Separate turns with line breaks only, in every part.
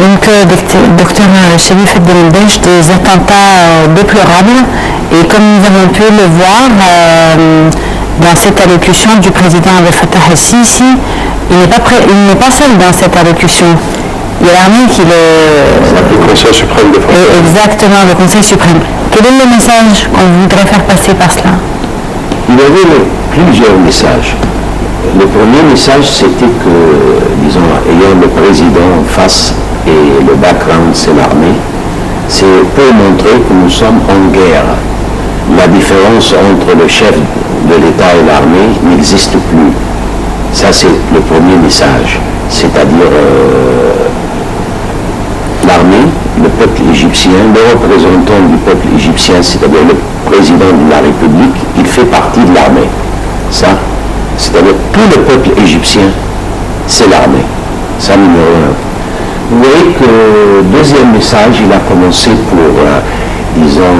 Donc, docteur Chérif Abdelbech, des attentats déplorables, et comme nous avons pu le voir dans cette allocution du président Abdel Fattah el-Sisi, il n'est pas seul dans cette allocution. Il y a l'armée qui
le Conseil suprême de France.
Exactement, le Conseil suprême. Quel est le message qu'on voudrait faire passer par cela?
Il y avait plusieurs messages. Le premier message, c'était que, disons, ayant le président en face et le background, c'est l'armée, c'est pour montrer que nous sommes en guerre. La différence entre le chef de l'État et l'armée n'existe plus. Ça, c'est le premier message. C'est-à-dire l'armée, le peuple égyptien, le représentant du peuple égyptien, c'est-à-dire le président de la République, il fait partie de l'armée. Ça, c'est-à-dire tout le peuple égyptien, c'est l'armée. Ça, numéro un. Vous voyez que le deuxième message, il a commencé pour, disons,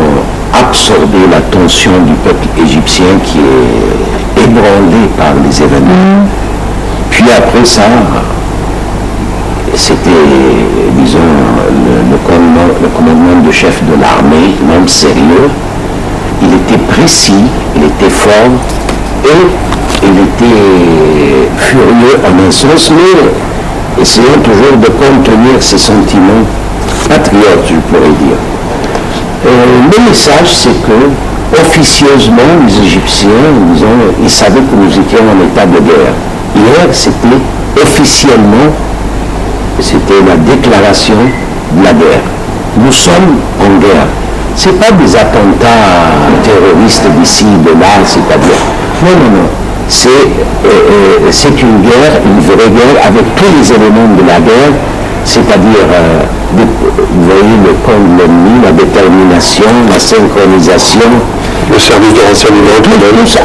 absorber l'attention du peuple égyptien qui est ébranlé par les événements. Puis après ça, c'était, disons, le commandement de chef de l'armée, l'homme sérieux. Il était précis, il était fort et il était furieux en un sens, mais essayant toujours de contenir ses sentiments patriotes, je pourrais dire. Le message, c'est que officieusement, les Égyptiens, disons, ils savaient que nous étions en état de guerre. Hier, c'était officiellement, c'était la déclaration de la guerre. Nous sommes en guerre. Ce n'est pas des attentats terroristes d'ici, de là, c'est-à-dire. Non, non, non. C'est une guerre, une vraie guerre, avec tous les éléments de la guerre, c'est-à-dire, vous voyez, le camp de l'ennemi, la détermination, la synchronisation.
Le service de renseignement.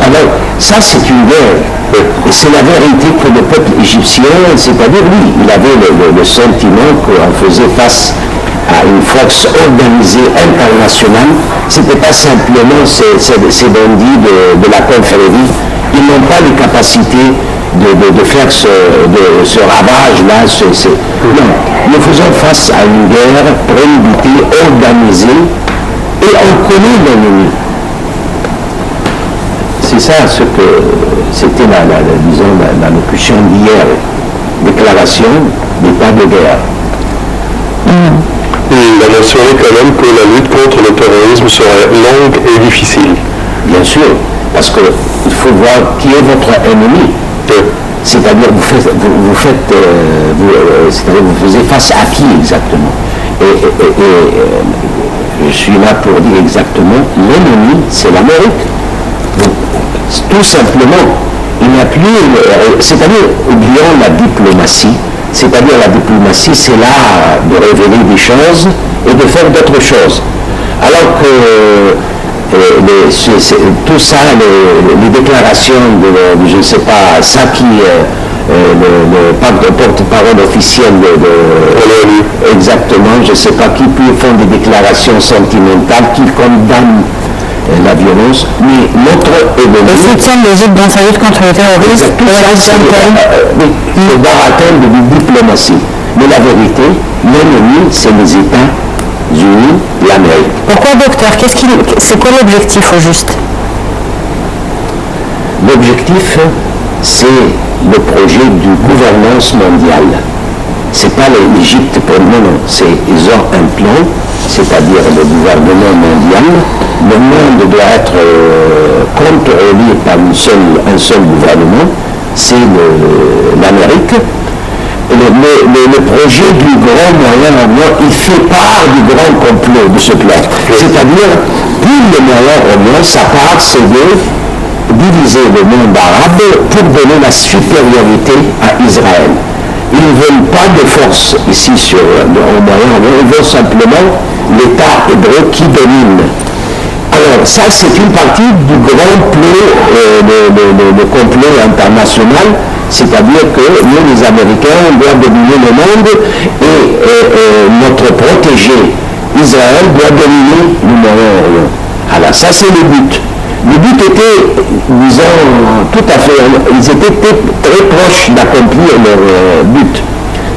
Alors, ça, c'est une guerre. Et c'est la vérité que le peuple égyptien, c'est-à-dire, lui, il avait le sentiment qu'on faisait face à une force organisée internationale. Ce n'était pas simplement ces bandits de la confrérie. Ils n'ont pas les capacités de faire ce ravage-là. Non, nous faisons face à une guerre préméditée, organisée, et on connaît l'ennemi. C'est ça ce que c'était la locution d'hier, déclaration d'état de guerre.
Il a mentionné quand même que la lutte contre le terrorisme serait longue et difficile.
Bien sûr, parce qu'il faut voir qui est votre ennemi. C'est-à-dire vous faisiez face à qui exactement. Et je suis là pour dire exactement, l'ennemi, c'est l'Amérique. Tout simplement, il n'y a plus, c'est-à-dire, oublions la diplomatie, c'est-à-dire la diplomatie, c'est l'art de révéler des choses et de faire d'autres choses. Alors que tout ça, les déclarations de je ne sais pas, Saki, le porte-parole officiel de l'ONU, exactement, je ne sais pas qui font des déclarations sentimentales, qui condamnent la violence, mais notre ennemi...
Le soutien de l'Égypte dans sa lutte contre le terrorisme,
le baratin de diplomatie. Mais la vérité, l'ennemi, c'est les États-Unis, l'Amérique.
Pourquoi, docteur? C'est quoi l'objectif au juste?
L'objectif, c'est le projet de gouvernance mondiale. C'est pas l'Égypte pour le moment, ils ont un plan, c'est-à-dire le gouvernement mondial. Le monde doit être contrôlé par un seul gouvernement, c'est l'Amérique. Le projet du grand Moyen-Orient, il fait part du grand complot de ce plan. C'est-à-dire, pour le Moyen-Orient, sa part, c'est de diviser le monde arabe pour donner la supériorité à Israël. Ils ne veulent pas de force ici au Moyen-Orient, ils veulent simplement l'État hébreu qui domine. Alors ça, c'est une partie du grand plan, le complot international, c'est-à-dire que nous, les Américains, on doit dominer le monde et notre protégé, Israël, doit dominer le Moyen-Orient. Alors ça, c'est le but. Le but était, disons, tout à fait, ils étaient très proches d'accomplir leur but.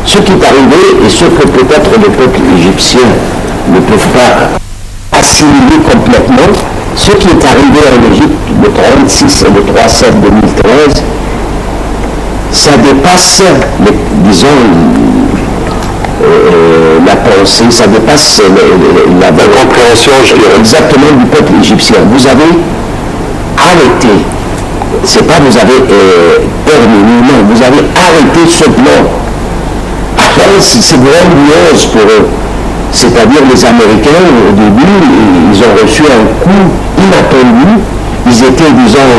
Ce qui est arrivé et ce que peut-être le peuple égyptien ne peut pas assimiler complètement, ce qui est arrivé en Égypte le 36 et le 3/7/2013, ça dépasse, disons, la pensée, ça dépasse la
compréhension, je dirais.
Exactement, du peuple égyptien. Vous avez arrêté, c'est pas vous avez terminé, non, vous avez arrêté ce plan. Après, c'est grandiose pour eux. C'est-à-dire les Américains, au début, ils ont reçu un coup inattendu. Ils étaient, disons,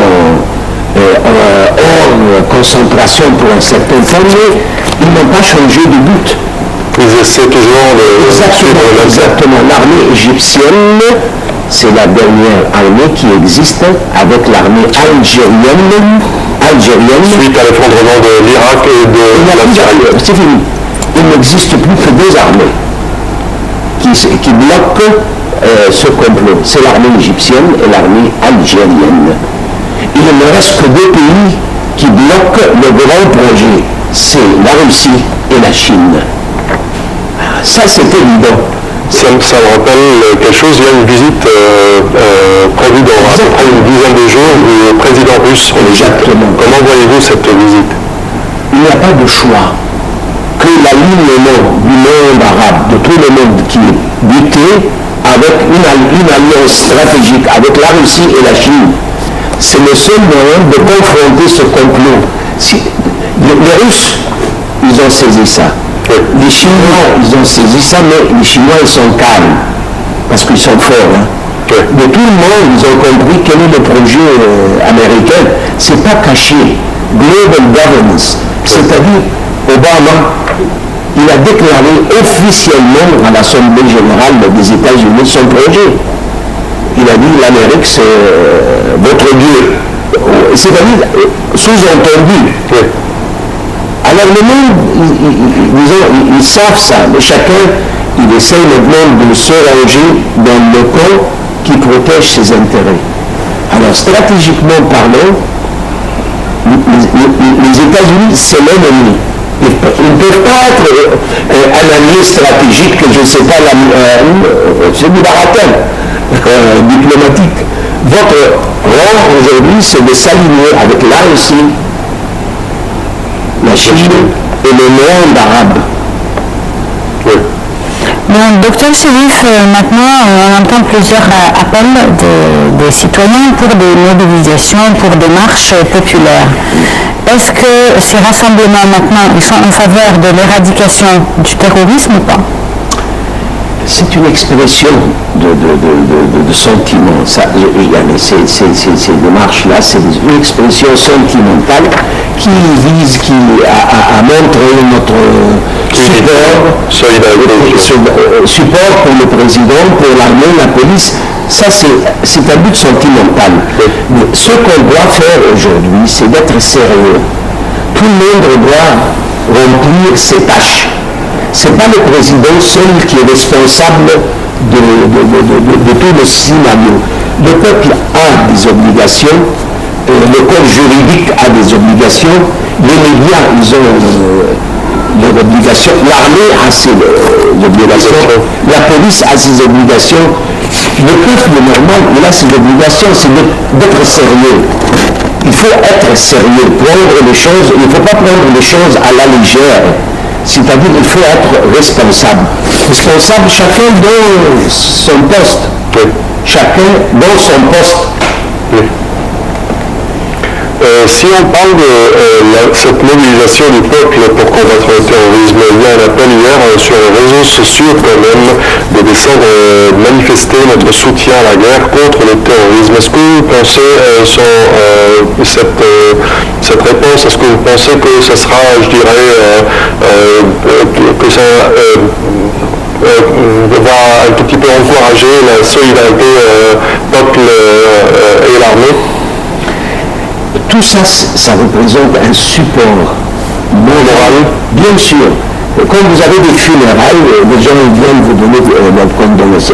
hors concentration pour un certain temps, mais ils n'ont pas changé de but.
Ils essaient toujours de...
Exactement. L'armée égyptienne, c'est la dernière armée qui existe avec l'armée algérienne.
Suite à l'effondrement de l'Irak et de l'Algérie.
C'est fini. Il n'existe plus que deux armées qui bloquent ce complot. C'est l'armée égyptienne et l'armée algérienne. Il ne reste que deux pays qui bloquent le grand projet. C'est la Russie et la Chine. Ça, c'est évident.
Ça me rappelle quelque chose. Il y a une visite prévue dans à peu près une dizaine de jours du président russe en Égypte. Comment voyez-vous cette visite?
Il n'y a pas de choix. Que l'alignement du monde arabe, de tout le monde qui est buté avec une alliance stratégique avec la Russie et la Chine, c'est le seul moyen de confronter ce complot. Les Russes, ils ont saisi ça. Les Chinois, ils ont saisi ça, mais les Chinois, ils sont calmes, parce qu'ils sont forts. De tout le monde, ils ont compris quel est le projet américain. C'est pas caché. Global Governance, c'est-à-dire Obama, il a déclaré officiellement à l'Assemblée générale des États-Unis son projet. Il a dit l'Amérique c'est votre Dieu. C'est-à-dire sous-entendu. Alors le monde, ils savent ça, mais chacun, il essaie maintenant de se ranger dans le camp qui protège ses intérêts. Alors stratégiquement parlant, les États-Unis, c'est l'ennemi. Ils ne peuvent pas être un allié stratégique, je ne sais pas, c'est du baratin diplomatique. Votre rôle aujourd'hui, c'est de s'aligner avec la Russie, la Chine et le monde arabe.
Donc, docteur Chérif, maintenant on entend plusieurs appels des citoyens pour des mobilisations, pour des marches populaires. Est-ce que ces rassemblements maintenant, ils sont en faveur de l'éradication du terrorisme ou pas?
C'est une expression de sentiment. Ces démarches-là, c'est une expression sentimentale qui vise à montrer notre support pour le président, pour l'armée, la police. Ça, c'est un but sentimental. Mais ce qu'on doit faire aujourd'hui, c'est d'être sérieux. Tout le monde doit remplir ses tâches. Ce n'est pas le président seul qui est responsable de tout le scénario. Le peuple a des obligations, le code juridique a des obligations, les médias, ils ont leurs obligations, l'armée a ses obligations, la police a ses obligations, le peuple normal, il a ses obligations, c'est d'être sérieux. Il faut être sérieux, prendre les choses, il ne faut pas prendre les choses à la légère. C'est-à-dire qu'il faut être responsable. Responsable chacun dans son poste. Chacun dans son poste.
Si on parle de cette mobilisation du peuple pour combattre le terrorisme, il y a un appel hier sur les réseaux sociaux quand même de descendre manifester notre soutien à la guerre contre le terrorisme. Est-ce que vous pensez cette réponse, est-ce que vous pensez que ce sera, je dirais, que ça va un tout petit peu encourager la solidarité peuple et l'armée?
Tout ça, ça représente un support moral, bien sûr. Quand vous avez des funérailles, les gens viennent vous donner des condoléances.